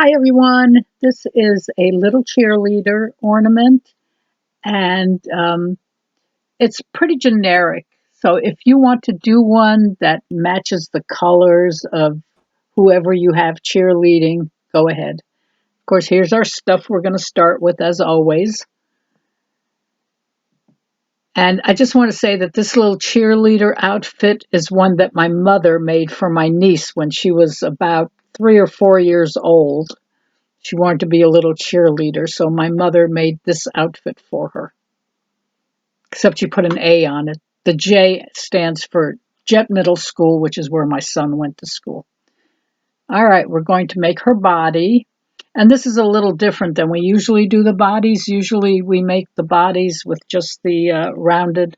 Hi everyone, this is a little cheerleader ornament and it's pretty generic. So if you want to do one that matches the colors of whoever you have cheerleading, go ahead. Of course, here's our stuff we're going to start with as always. And I just want to say that this little cheerleader outfit is one that my mother made for my niece when she was about 3 or 4 years old. She wanted to be a little cheerleader, so my mother made this outfit for her. Except you put an A on it. The J stands for Jet Middle School, which is where my son went to school. All right, we're going to make her body. And this is a little different than we usually do the bodies. Usually we make the bodies with just the rounded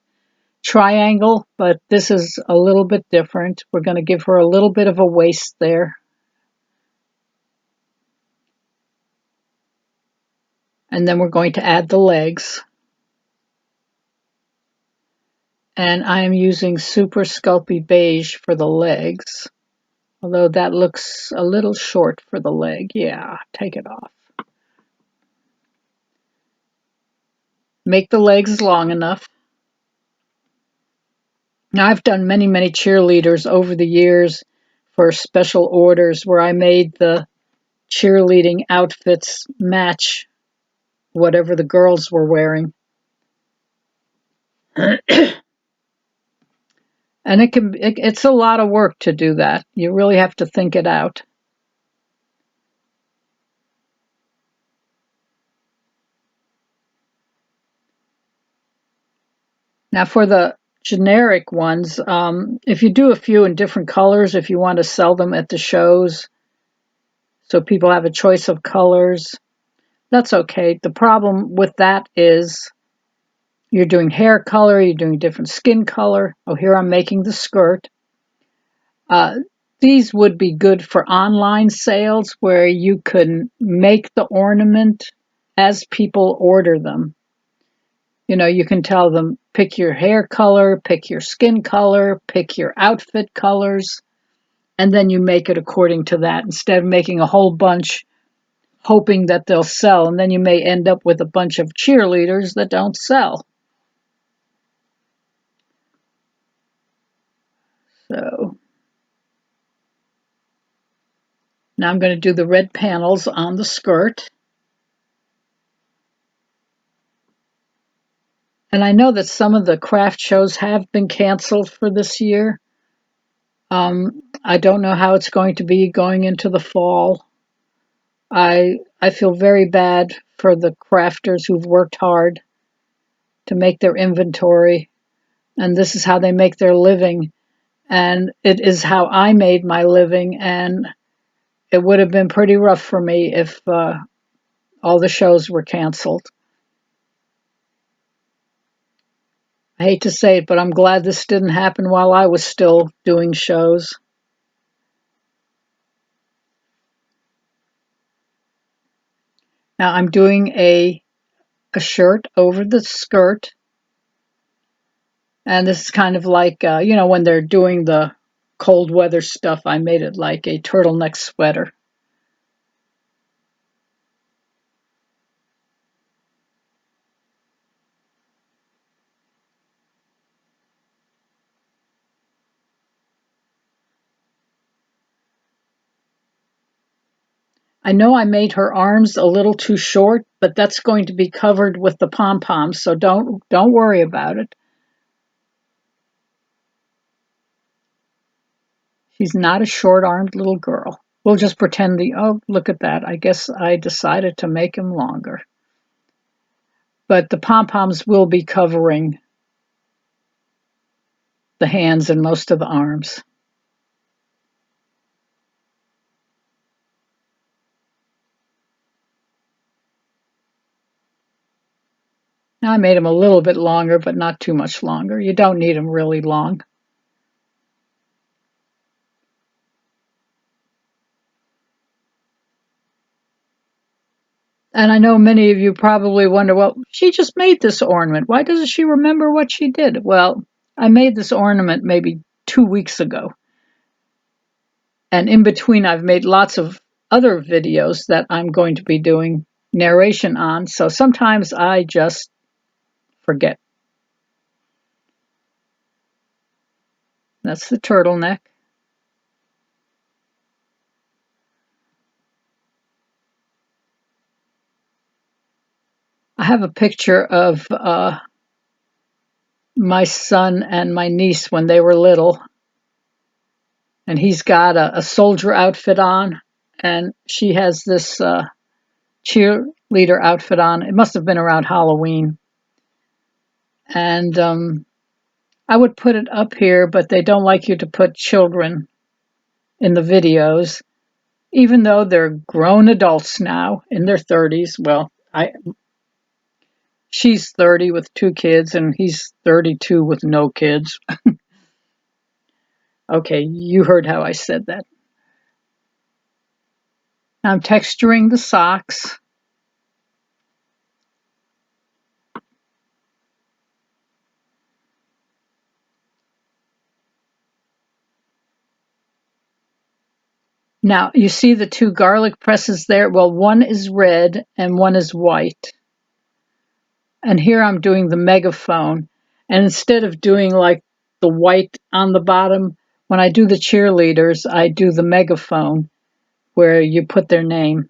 triangle, but this is a little bit different. We're going to give her a little bit of a waist there. And then we're going to add the legs. And I am using Super Sculpey Beige for the legs, although that looks a little short for the leg. Yeah, take it off. Make the legs long enough. Now, I've done many, many cheerleaders over the years for special orders where I made the cheerleading outfits match whatever the girls were wearing. And it's a lot of work to do that. You really have to think it out. Now for the generic ones, if you do a few in different colors, if you want to sell them at the shows so people have a choice of colors, that's okay. The problem with that is you're doing hair color, you're doing different skin color. Oh, here I'm making the skirt. These would be good for online sales where you can make the ornament as people order them. You know, you can tell them, pick your hair color, pick your skin color, pick your outfit colors, and then you make it according to that instead of making a whole bunch hoping that they'll sell. And then you may end up with a bunch of cheerleaders that don't sell. So now I'm going to do the red panels on the skirt. And I know that some of the craft shows have been canceled for this year. I don't know how it's going to be going into the fall. I feel very bad for the crafters who've worked hard to make their inventory, and this is how they make their living, and it is how I made my living, and it would have been pretty rough for me if all the shows were canceled. I hate to say it, but I'm glad this didn't happen while I was still doing shows. Now I'm doing a shirt over the skirt. And this is kind of like, you know, when they're doing the cold weather stuff, I made it like a turtleneck sweater. I know I made her arms a little too short, but that's going to be covered with the pom-poms, so don't worry about it. She's not a short-armed little girl. We'll just pretend oh, look at that. I guess I decided to make him longer. But the pom-poms will be covering the hands and most of the arms. Now I made him a little bit longer, but not too much longer. You don't need him really long. And I know many of you probably wonder, well, she just made this ornament. Why doesn't she remember what she did? Well, I made this ornament maybe 2 weeks ago. And in between, I've made lots of other videos that I'm going to be doing narration on, so sometimes I just forget. That's the turtleneck. I have a picture of my son and my niece when they were little, and he's got a soldier outfit on, and she has this cheerleader outfit on. It must have been around Halloween. And I would put it up here, but they don't like you to put children in the videos, even though they're grown adults now in their 30s. Well, she's 30 with 2 kids, and he's 32 with no kids. Okay, you heard how I said that. I'm texturing the socks. Now, you see the 2 garlic presses there? Well, one is red and one is white. And here I'm doing the megaphone. And instead of doing like the white on the bottom, when I do the cheerleaders, I do the megaphone where you put their name.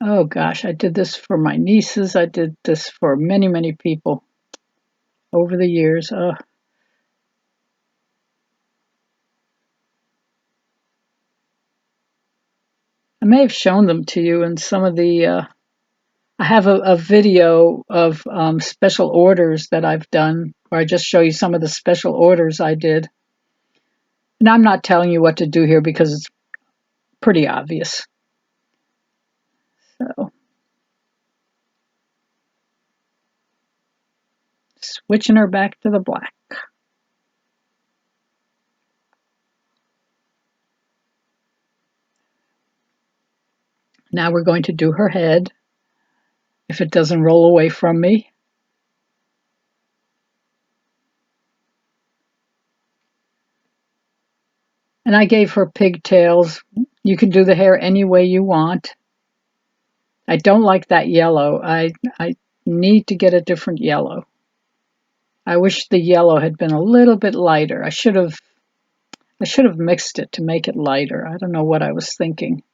Oh gosh, I did this for my nieces. I did this for many, many people over the years. I may have shown them to you in some of the, I have a video of special orders that I've done where I just show you some of the special orders I did. And I'm not telling you what to do here because it's pretty obvious. So, switching her back to the black. Now we're going to do her head, if it doesn't roll away from me. And I gave her pigtails. You can do the hair any way you want. I don't like that yellow. I need to get a different yellow. I wish the yellow had been a little bit lighter. I should have mixed it to make it lighter. I don't know what I was thinking.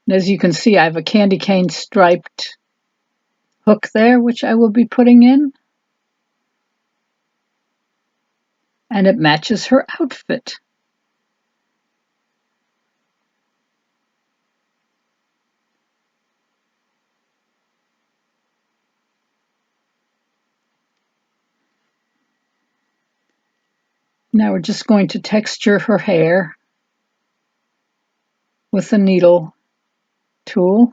And as you can see, I have a candy cane striped hook there, which I will be putting in. And it matches her outfit. Now we're just going to texture her hair with the needle tool.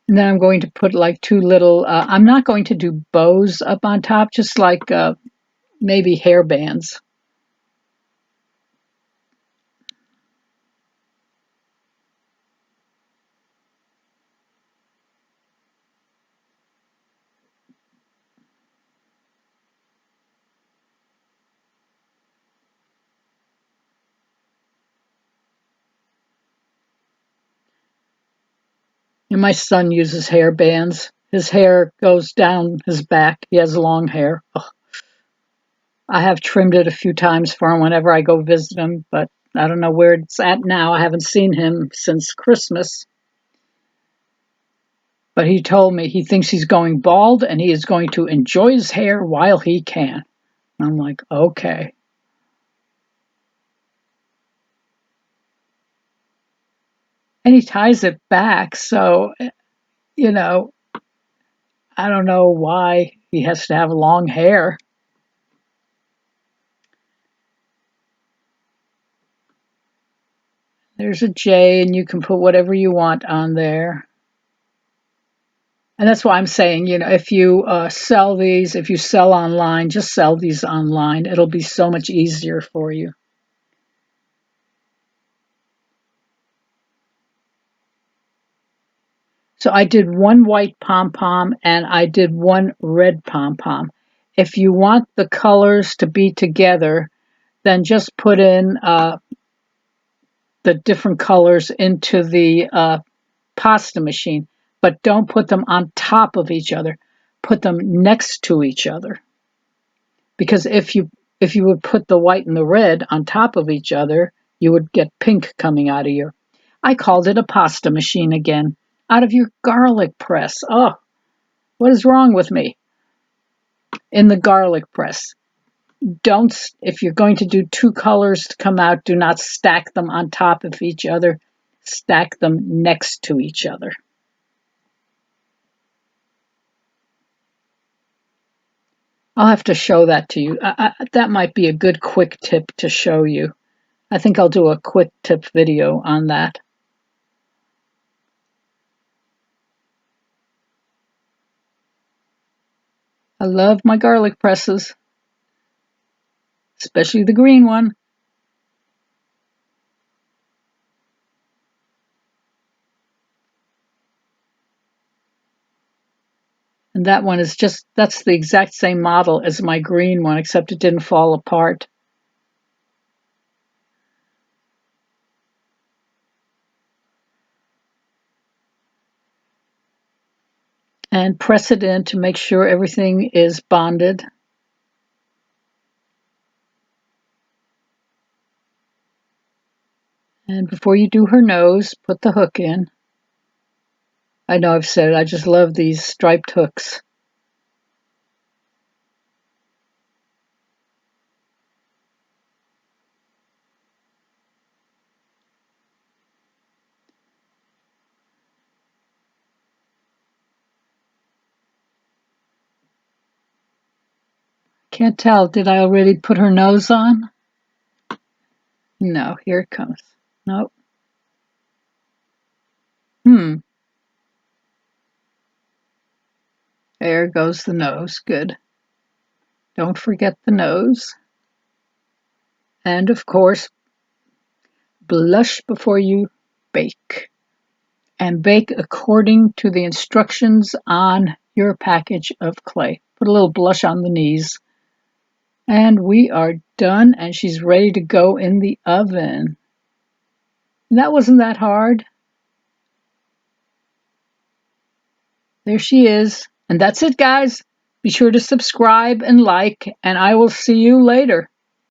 And then I'm going to put like 2 little, I'm not going to do bows up on top, just like maybe hair bands. And my son uses hair bands. His hair goes down his back. He has long hair. Ugh. I have trimmed it a few times for him whenever I go visit him, but I don't know where it's at now. I haven't seen him since Christmas. But he told me he thinks he's going bald and he is going to enjoy his hair while he can. I'm like, okay. And he ties it back, so, you know, I don't know why he has to have long hair. There's a J, and you can put whatever you want on there. And that's why I'm saying, you know, if you sell these, if you sell online, just sell these online. It'll be so much easier for you. So I did one white pom-pom and I did one red pom-pom. If you want the colors to be together, then just put in the different colors into the pasta machine, but don't put them on top of each other. Put them next to each other. Because if you would put the white and the red on top of each other, you would get pink coming out of your. I called it a pasta machine again. Out of your garlic press. Oh, what is wrong with me? In the garlic press. Don't, if you're going to do two colors to come out, do not stack them on top of each other. Stack them next to each other. I'll have to show that to you. That might be a good quick tip to show you. I think I'll do a quick tip video on that. I love my garlic presses, especially the green one. And that one is just, that's the exact same model as my green one, except it didn't fall apart. And press it in to make sure everything is bonded. And before you do her nose, put the hook in. I know I've said it, I just love these striped hooks. Can't tell, did I already put her nose on? No, here it comes. Nope. There goes the nose, good. Don't forget the nose. And of course, blush before you bake. And bake according to the instructions on your package of clay. Put a little blush on the knees. And we are done, and she's ready to go in the oven. And that wasn't that hard. There she is. And that's it, guys. Be sure to subscribe and like, and I will see you later.